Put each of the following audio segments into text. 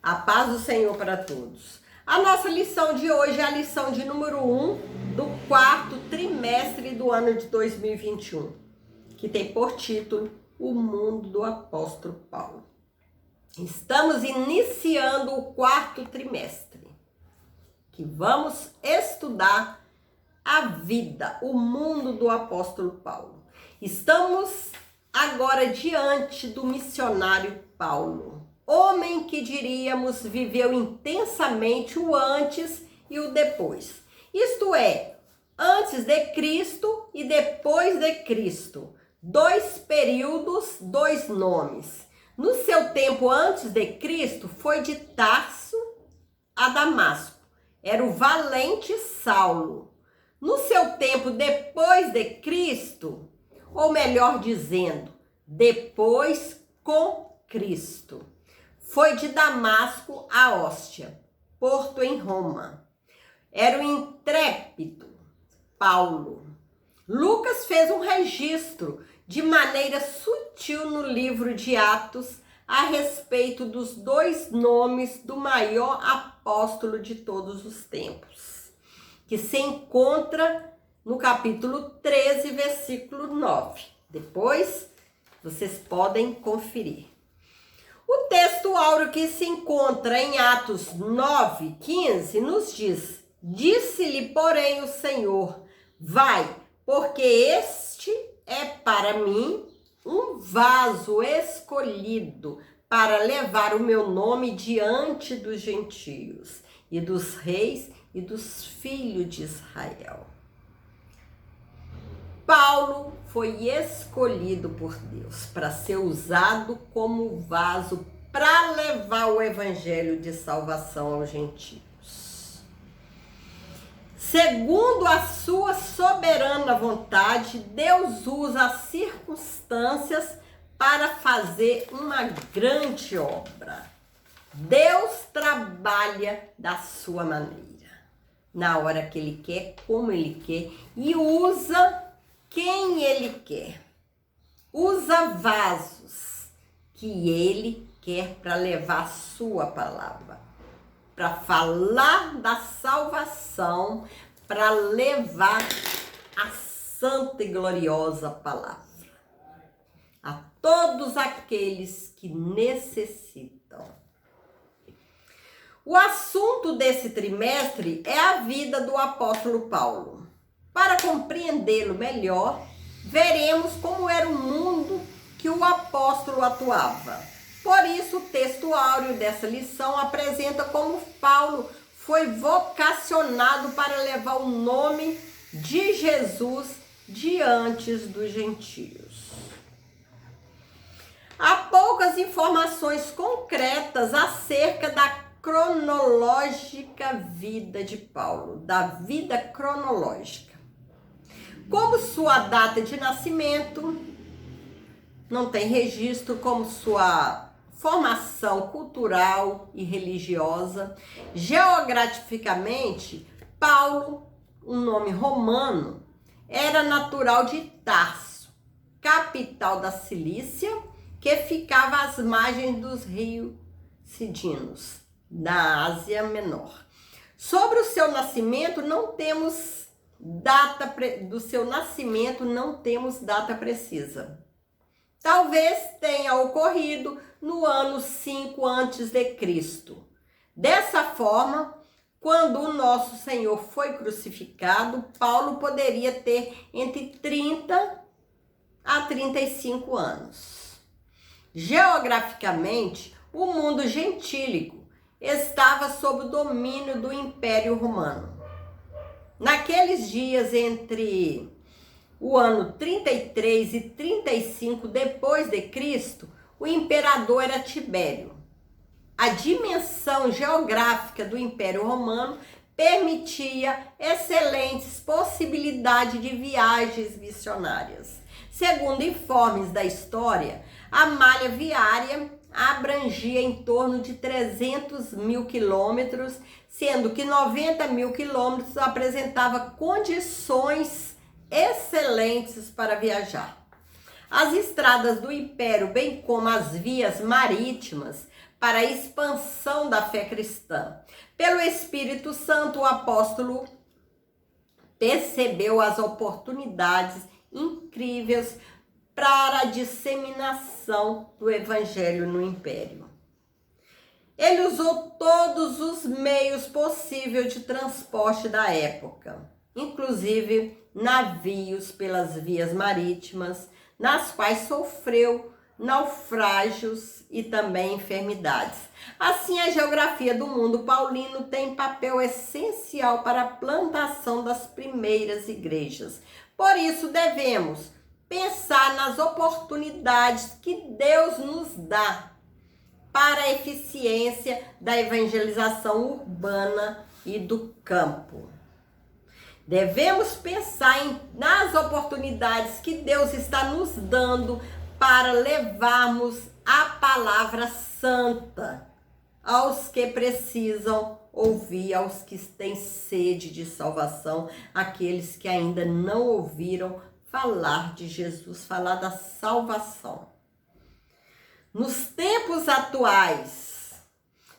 A paz do Senhor para todos. A nossa lição de hoje é a lição de número 1 do quarto trimestre do ano de 2021, que tem por título O Mundo do Apóstolo Paulo. Estamos iniciando o quarto trimestre, que vamos estudar a vida, o mundo do apóstolo Paulo. Estamos agora diante do missionário Paulo, homem que diríamos viveu intensamente o antes e o depois. Isto é, antes de Cristo e depois de Cristo. Dois períodos, dois nomes. No seu tempo antes de Cristo, foi de Tarso a Damasco. Era o valente Saulo. No seu tempo depois de Cristo, ou melhor dizendo, depois com Cristo, foi de Damasco a Hóstia, porto em Roma. Era o intrépido Paulo. Lucas fez um registro de maneira sutil no livro de Atos a respeito dos dois nomes do maior apóstolo de todos os tempos, que se encontra no capítulo 13, versículo 9. Depois, vocês podem conferir. O texto áureo que se encontra em Atos 9, 15, nos diz: Disse-lhe, porém, o Senhor, vai, porque este é para mim um vaso escolhido para levar o meu nome diante dos gentios e dos reis e dos filhos de Israel. Paulo foi escolhido por Deus para ser usado como vaso para levar o evangelho de salvação aos gentios. Segundo a sua soberana vontade, Deus usa as circunstâncias para fazer uma grande obra. Deus trabalha da sua maneira, na hora que Ele quer, como Ele quer, e usa quem Ele quer. Usa vasos que Ele quer para levar a sua palavra, para falar da salvação, para levar a santa e gloriosa palavra a todos aqueles que necessitam. O assunto desse trimestre é a vida do apóstolo Paulo. Para compreendê-lo melhor, veremos como era o mundo que o apóstolo atuava. Por isso, o texto áureo dessa lição apresenta como Paulo foi vocacionado para levar o nome de Jesus diante dos gentios. Há poucas informações concretas acerca da cronológica vida de Paulo, da vida cronológica. Como sua data de nascimento não tem registro, como sua formação cultural e religiosa. Geograficamente, Paulo, um nome romano, era natural de Tarso, capital da Cilícia, que ficava às margens dos rios Cidinos, da Ásia Menor. Sobre o seu nascimento, não temos data precisa. Talvez tenha ocorrido no ano 5 a.C. Dessa forma, quando o nosso Senhor foi crucificado, Paulo poderia ter entre 30 a 35 anos. Geograficamente, o mundo gentílico estava sob o domínio do Império Romano. Naqueles dias entre o ano 33 e 35 depois de Cristo, o imperador era Tibério. A dimensão geográfica do Império Romano permitia excelentes possibilidades de viagens missionárias. Segundo informes da história, a malha viária abrangia em torno de 300 mil quilômetros, sendo que 90 mil quilômetros apresentava condições excelentes para viajar. As estradas do Império, bem como as vias marítimas, para a expansão da fé cristã. Pelo Espírito Santo, o apóstolo percebeu as oportunidades incríveis para a disseminação do evangelho no império. Ele usou todos os meios possíveis de transporte da época, inclusive navios pelas vias marítimas, nas quais sofreu naufrágios e também enfermidades. Assim, a geografia do mundo paulino tem papel essencial para a plantação das primeiras igrejas. Por isso, devemos pensar nas oportunidades que Deus nos dá para a eficiência da evangelização urbana e do campo. Devemos pensar nas oportunidades que Deus está nos dando para levarmos a palavra santa aos que precisam ouvir, aos que têm sede de salvação, aqueles que ainda não ouviram falar de Jesus, falar da salvação. Nos tempos atuais,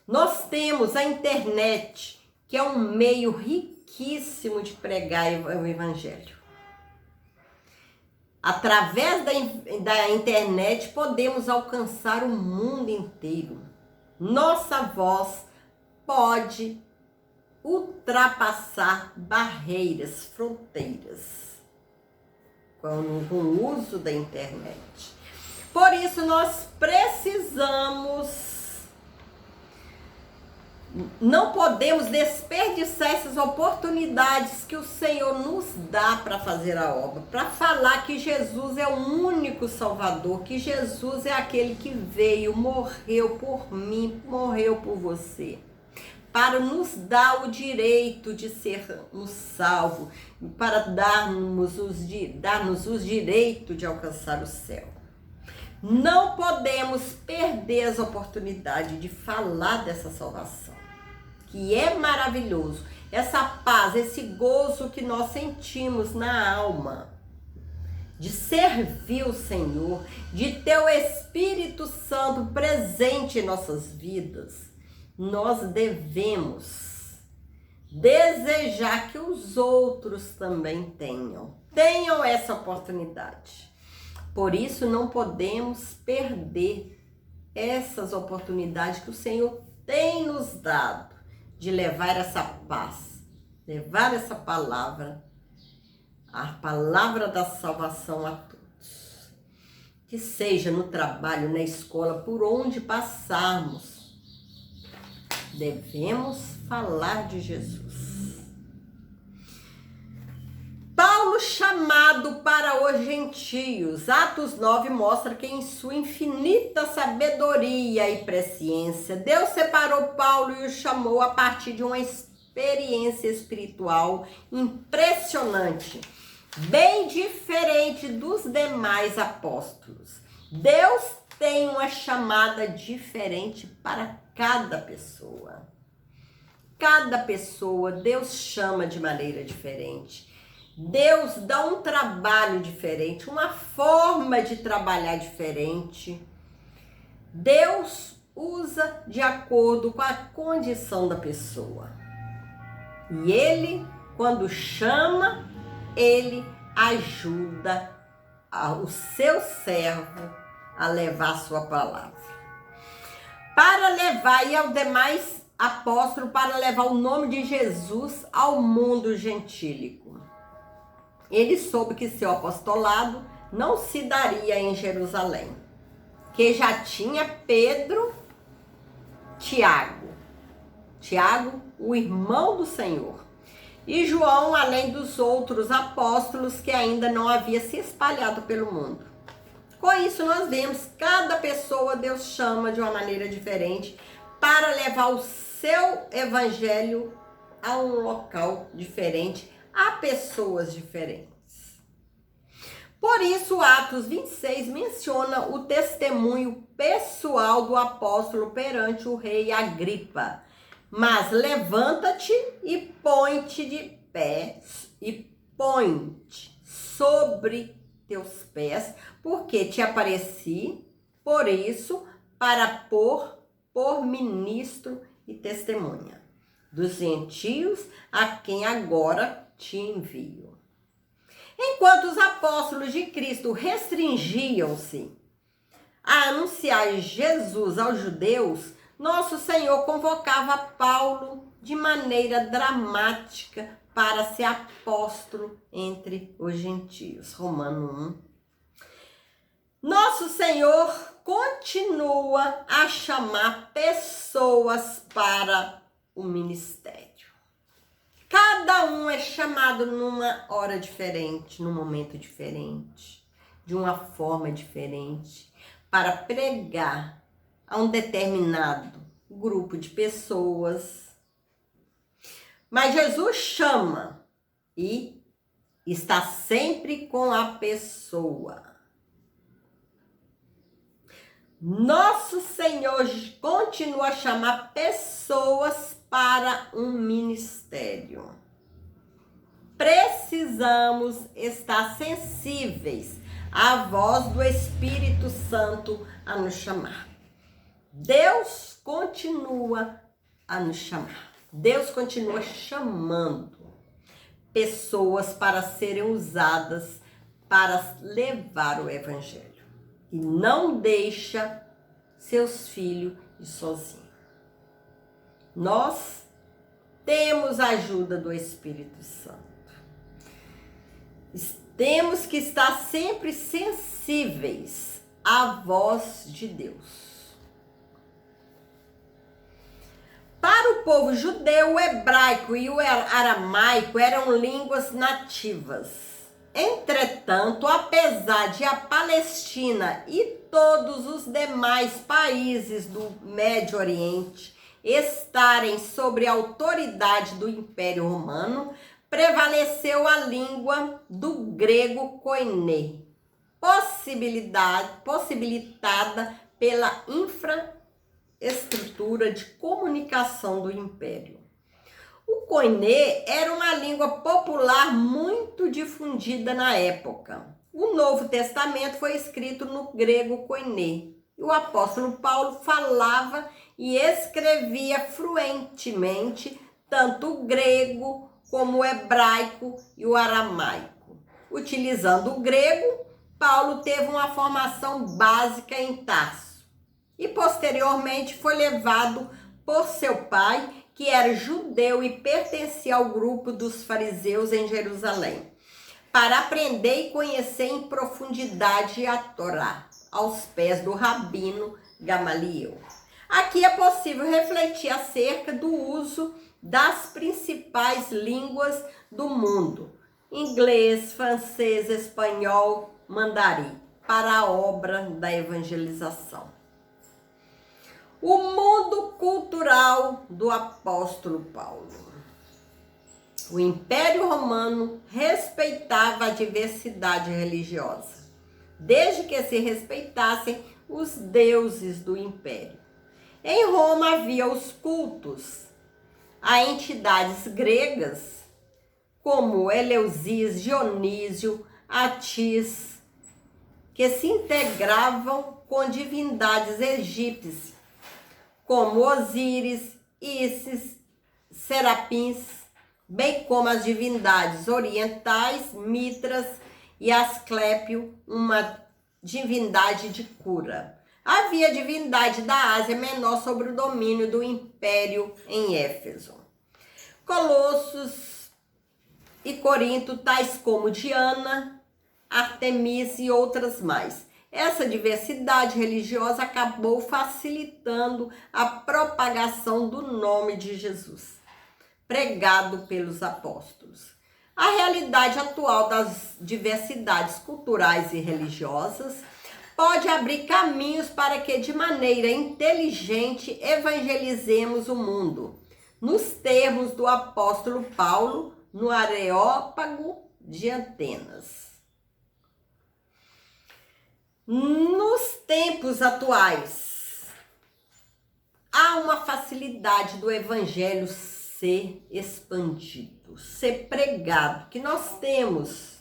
nós temos a internet, que é um meio riquíssimo de pregar o evangelho. Através da internet, podemos alcançar o mundo inteiro. Nossa voz pode ultrapassar barreiras, fronteiras, com o uso da internet. Por isso, nós não podemos desperdiçar essas oportunidades que o Senhor nos dá para fazer a obra, para falar que Jesus é o único Salvador, que Jesus é aquele que veio, morreu por mim, morreu por você, para nos dar o direito de sermos salvos, para darmos os direitos de alcançar o céu. Não podemos perder as oportunidades de falar dessa salvação, que é maravilhoso. Essa paz, esse gozo que nós sentimos na alma, de servir o Senhor, de ter o Espírito Santo presente em nossas vidas, nós devemos desejar que os outros também tenham essa oportunidade. Por isso, não podemos perder essas oportunidades que o Senhor tem nos dado de levar essa paz, levar essa palavra, a palavra da salvação a todos. Que seja no trabalho, na escola, por onde passarmos, devemos falar de Jesus. Paulo chamado para os gentios. Atos 9 mostra que em sua infinita sabedoria e presciência, Deus separou Paulo e o chamou a partir de uma experiência espiritual impressionante, bem diferente dos demais apóstolos. Deus tem uma chamada diferente para cada pessoa. Cada pessoa Deus chama de maneira diferente. Deus dá um trabalho diferente, uma forma de trabalhar diferente. Deus usa de acordo com a condição da pessoa. E Ele, quando chama, Ele ajuda o seu servo a levar a sua palavra. Para levar, e aos demais apóstolos, para levar o nome de Jesus ao mundo gentílico. Ele soube que seu apostolado não se daria em Jerusalém, que já tinha Pedro, Tiago, o irmão do Senhor, e João, além dos outros apóstolos que ainda não havia se espalhado pelo mundo. Com isso, nós vemos cada pessoa Deus chama de uma maneira diferente para levar o seu evangelho a um local diferente, a pessoas diferentes. Por isso, Atos 26 menciona o testemunho pessoal do apóstolo perante o rei Agripa. Mas levanta-te e põe-te de pé, e põe-te sobre teus pés, porque te apareci, por isso, para pôr por ministro e testemunha dos gentios, a quem agora te envio. Enquanto os apóstolos de Cristo restringiam-se a anunciar Jesus aos judeus, nosso Senhor convocava Paulo de maneira dramática para ser apóstolo entre os gentios. Romano 1. Nosso Senhor continua a chamar pessoas para o ministério. Cada um é chamado numa hora diferente, num momento diferente, de uma forma diferente, para pregar a um determinado grupo de pessoas. Mas Jesus chama e está sempre com a pessoa. Nosso Senhor continua a chamar pessoas para um ministério. Precisamos estar sensíveis à voz do Espírito Santo a nos chamar. Deus continua a nos chamar. Deus continua chamando pessoas para serem usadas para levar o Evangelho. E não deixa seus filhos ir sozinhos. Nós temos a ajuda do Espírito Santo. Temos que estar sempre sensíveis à voz de Deus. Para o povo judeu, o hebraico e o aramaico eram línguas nativas. Entretanto, apesar de a Palestina e todos os demais países do Médio Oriente estarem sob a autoridade do Império Romano, prevaleceu a língua do grego koiné, possibilitada pela infraestrutura de comunicação do Império. O koiné era uma língua popular muito difundida na época. O Novo Testamento foi escrito no grego koiné. O apóstolo Paulo falava e escrevia fluentemente tanto o grego como o hebraico e o aramaico. Utilizando o grego, Paulo teve uma formação básica em Tarso e posteriormente foi levado por seu pai, que era judeu e pertencia ao grupo dos fariseus em Jerusalém, para aprender e conhecer em profundidade a Torá, aos pés do rabino Gamaliel. Aqui é possível refletir acerca do uso das principais línguas do mundo, inglês, francês, espanhol, mandarim, para a obra da evangelização. O mundo cultural do apóstolo Paulo. O Império Romano respeitava a diversidade religiosa, desde que se respeitassem os deuses do império. Em Roma havia os cultos a entidades gregas, como Eleusis, Dionísio, Atis, que se integravam com divindades egípcias, como Osíris, Ísis, Serapins, bem como as divindades orientais, Mitras e Asclépio, uma divindade de cura. Havia divindade da Ásia Menor sob o domínio do Império em Éfeso. Colossos e Corinto, tais como Diana, Artemis e outras mais. Essa diversidade religiosa acabou facilitando a propagação do nome de Jesus, pregado pelos apóstolos. A realidade atual das diversidades culturais e religiosas pode abrir caminhos para que, de maneira inteligente, evangelizemos o mundo, nos termos do apóstolo Paulo, no Areópago de Atenas. Nos tempos atuais, há uma facilidade do evangelho ser expandido, ser pregado, que nós temos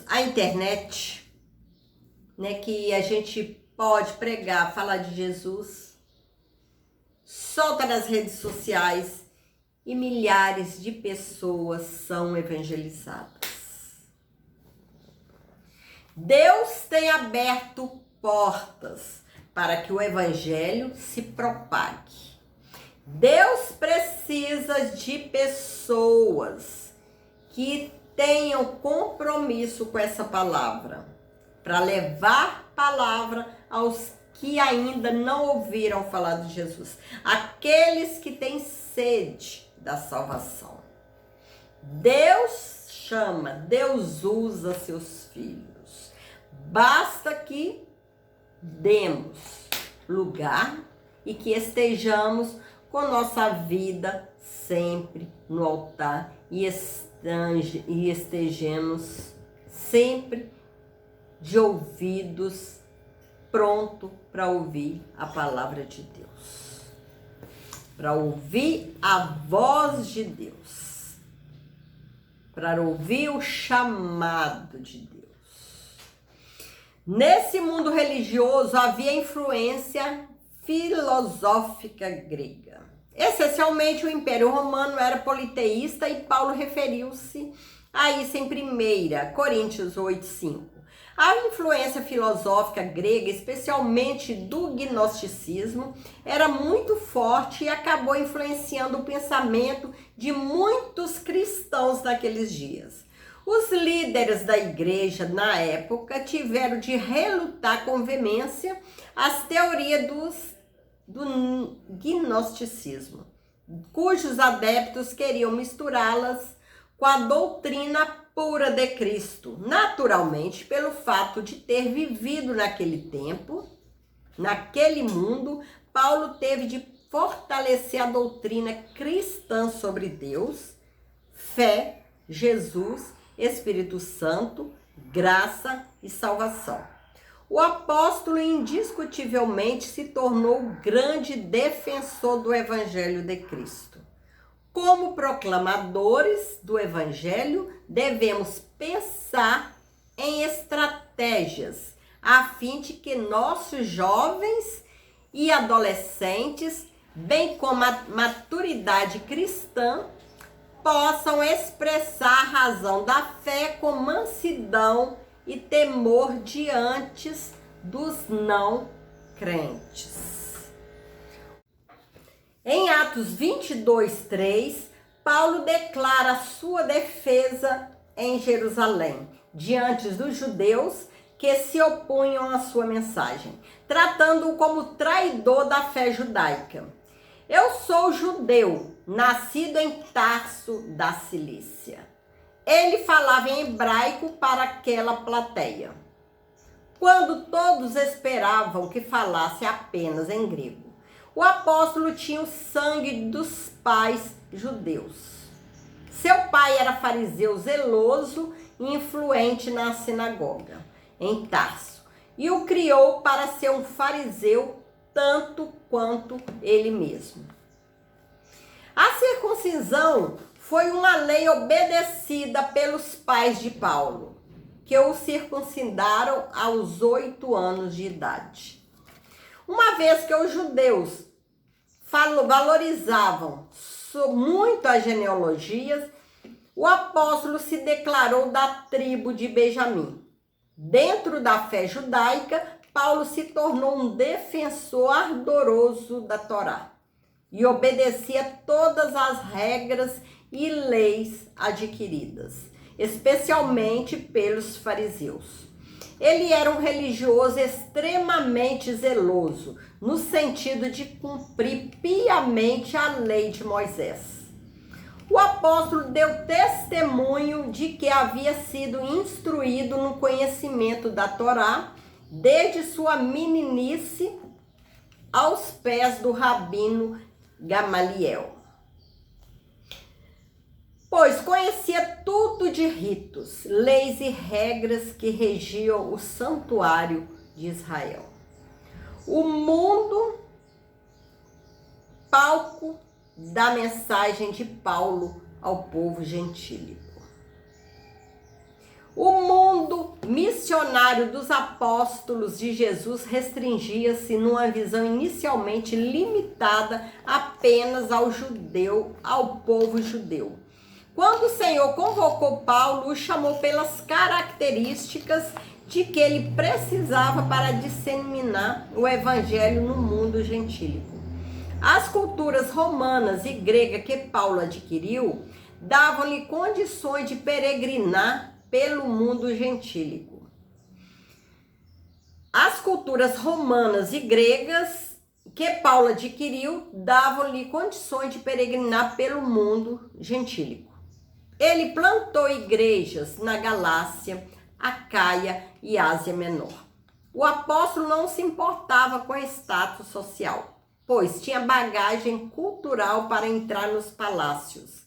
a internet, né, que a gente pode pregar, falar de Jesus, solta nas redes sociais e milhares de pessoas são evangelizadas. Deus tem aberto portas para que o evangelho se propague. Deus precisa de pessoas que tenham compromisso com essa palavra, para levar palavra aos que ainda não ouviram falar de Jesus, aqueles que têm sede da salvação. Deus chama, Deus usa seus filhos. Basta que demos lugar e que estejamos com nossa vida sempre no altar e estejamos sempre de ouvidos pronto para ouvir a palavra de Deus, para ouvir a voz de Deus, para ouvir o chamado de Deus. Nesse mundo religioso havia influência filosófica grega. Essencialmente o Império Romano era politeísta e Paulo referiu-se a isso em 1 Coríntios 8:5. A influência filosófica grega, especialmente do gnosticismo, era muito forte e acabou influenciando o pensamento de muitos cristãos naqueles dias. Os líderes da igreja na época tiveram de relutar com veemência as teorias do gnosticismo, cujos adeptos queriam misturá-las com a doutrina pura de Cristo. Naturalmente, pelo fato de ter vivido naquele tempo, naquele mundo, Paulo teve de fortalecer a doutrina cristã sobre Deus, fé, Jesus, Espírito Santo, graça e salvação. O apóstolo indiscutivelmente se tornou o grande defensor do Evangelho de Cristo. Como proclamadores do Evangelho, devemos pensar em estratégias a fim de que nossos jovens e adolescentes, bem como a maturidade cristã, possam expressar a razão da fé com mansidão e temor diante dos não crentes. Em Atos 22:3, Paulo declara sua defesa em Jerusalém, diante dos judeus que se opunham à sua mensagem, tratando-o como traidor da fé judaica. Eu sou judeu, nascido em Tarso da Cilícia. Ele falava em hebraico para aquela plateia, quando todos esperavam que falasse apenas em grego. O apóstolo tinha o sangue dos pais judeus. Seu pai era fariseu zeloso e influente na sinagoga, em Tarso, e o criou para ser um fariseu tanto quanto ele mesmo. A circuncisão foi uma lei obedecida pelos pais de Paulo, que o circuncidaram aos 8 anos de idade. Uma vez que os judeus valorizavam muito as genealogias, o apóstolo se declarou da tribo de Benjamim. Dentro da fé judaica, Paulo se tornou um defensor ardoroso da Torá e obedecia todas as regras e leis adquiridas, especialmente pelos fariseus. Ele era um religioso extremamente zeloso, no sentido de cumprir piamente a lei de Moisés. O apóstolo deu testemunho de que havia sido instruído no conhecimento da Torá desde sua meninice aos pés do rabino Gamaliel, pois conhecia tudo de ritos, leis e regras que regiam o santuário de Israel. O mundo, palco da mensagem de Paulo ao povo gentílico. O mundo missionário dos apóstolos de Jesus restringia-se numa visão inicialmente limitada apenas ao povo judeu. Quando o Senhor convocou Paulo, o chamou pelas características de que ele precisava para disseminar o evangelho no mundo gentílico. As culturas romanas e grega que Paulo adquiriu davam-lhe condições de peregrinar pelo mundo gentílico. As culturas romanas e gregas que Paulo adquiriu davam-lhe condições de peregrinar pelo mundo gentílico. Ele plantou igrejas na Galácia, Acaia e Ásia Menor. O apóstolo não se importava com status social, pois tinha bagagem cultural para entrar nos palácios,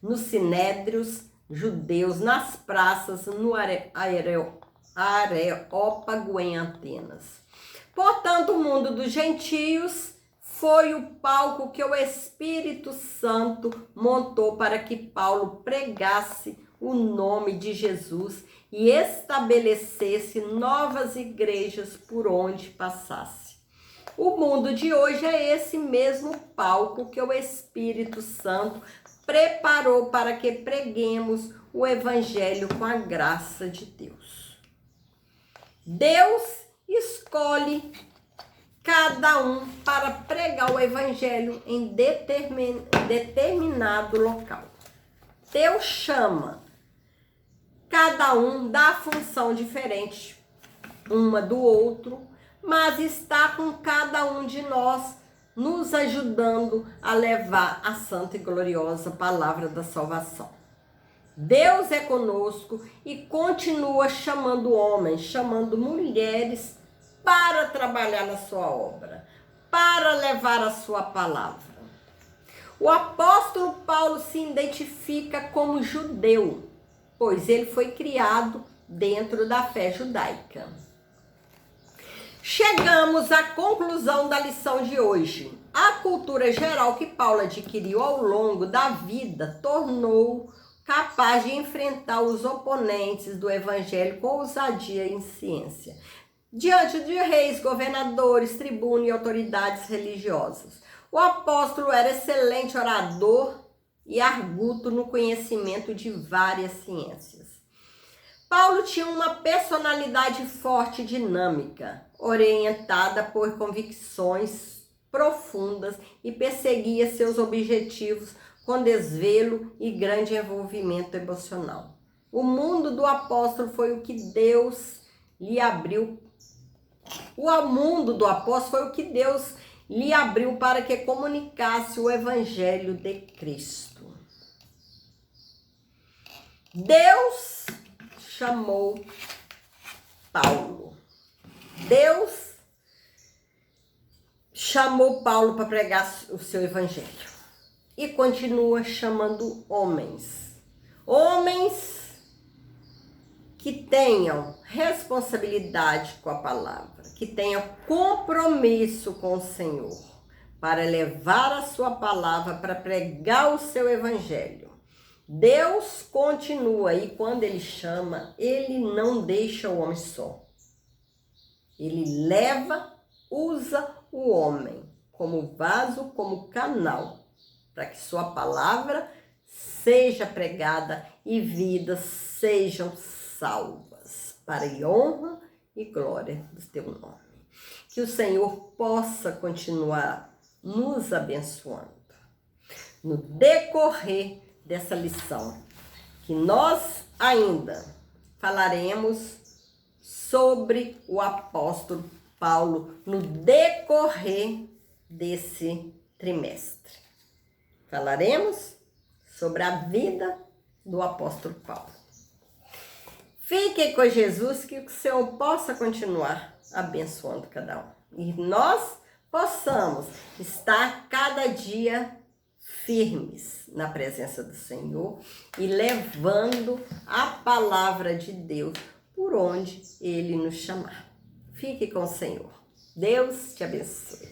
nos sinédrios judeus, nas praças, no Areópago em Atenas. Portanto, o mundo dos gentios foi o palco que o Espírito Santo montou para que Paulo pregasse o nome de Jesus e estabelecesse novas igrejas por onde passasse. O mundo de hoje é esse mesmo palco que o Espírito Santo preparou para que preguemos o Evangelho com a graça de Deus. Deus escolhe cada um para pregar o Evangelho em determinado local. Deus chama cada um da função diferente uma do outro, mas está com cada um de nós, nos ajudando a levar a santa e gloriosa palavra da salvação. Deus é conosco e continua chamando homens, chamando mulheres para trabalhar na sua obra, para levar a sua palavra. O apóstolo Paulo se identifica como judeu, pois ele foi criado dentro da fé judaica. Chegamos à conclusão da lição de hoje. A cultura geral que Paulo adquiriu ao longo da vida tornou capaz de enfrentar os oponentes do evangelho com ousadia e ciência, diante de reis, governadores, tribunos e autoridades religiosas. O apóstolo era excelente orador e arguto no conhecimento de várias ciências. Paulo tinha uma personalidade forte e dinâmica, orientada por convicções profundas e perseguia seus objetivos com desvelo e grande envolvimento emocional. O mundo do apóstolo foi o que Deus lhe abriu. O mundo do apóstolo foi o que Deus lhe abriu para que comunicasse o evangelho de Cristo. Deus chamou Paulo. Deus chamou Paulo para pregar o seu evangelho. E continua chamando homens. Homens que tenham responsabilidade com a palavra, que tenham compromisso com o Senhor, para levar a sua palavra, para pregar o seu evangelho. Deus continua e quando ele chama, ele não deixa o homem só. Ele leva, usa o homem como vaso, como canal, para que sua palavra seja pregada e vidas sejam salvas, para a honra e glória do teu nome. Que o Senhor possa continuar nos abençoando no decorrer dessa lição, que nós ainda falaremos sobre o apóstolo Paulo no decorrer desse trimestre. Falaremos sobre a vida do apóstolo Paulo. Fique com Jesus, que o Senhor possa continuar abençoando cada um. E nós possamos estar cada dia firmes na presença do Senhor e levando a palavra de Deus por onde Ele nos chamar. Fique com o Senhor. Deus te abençoe.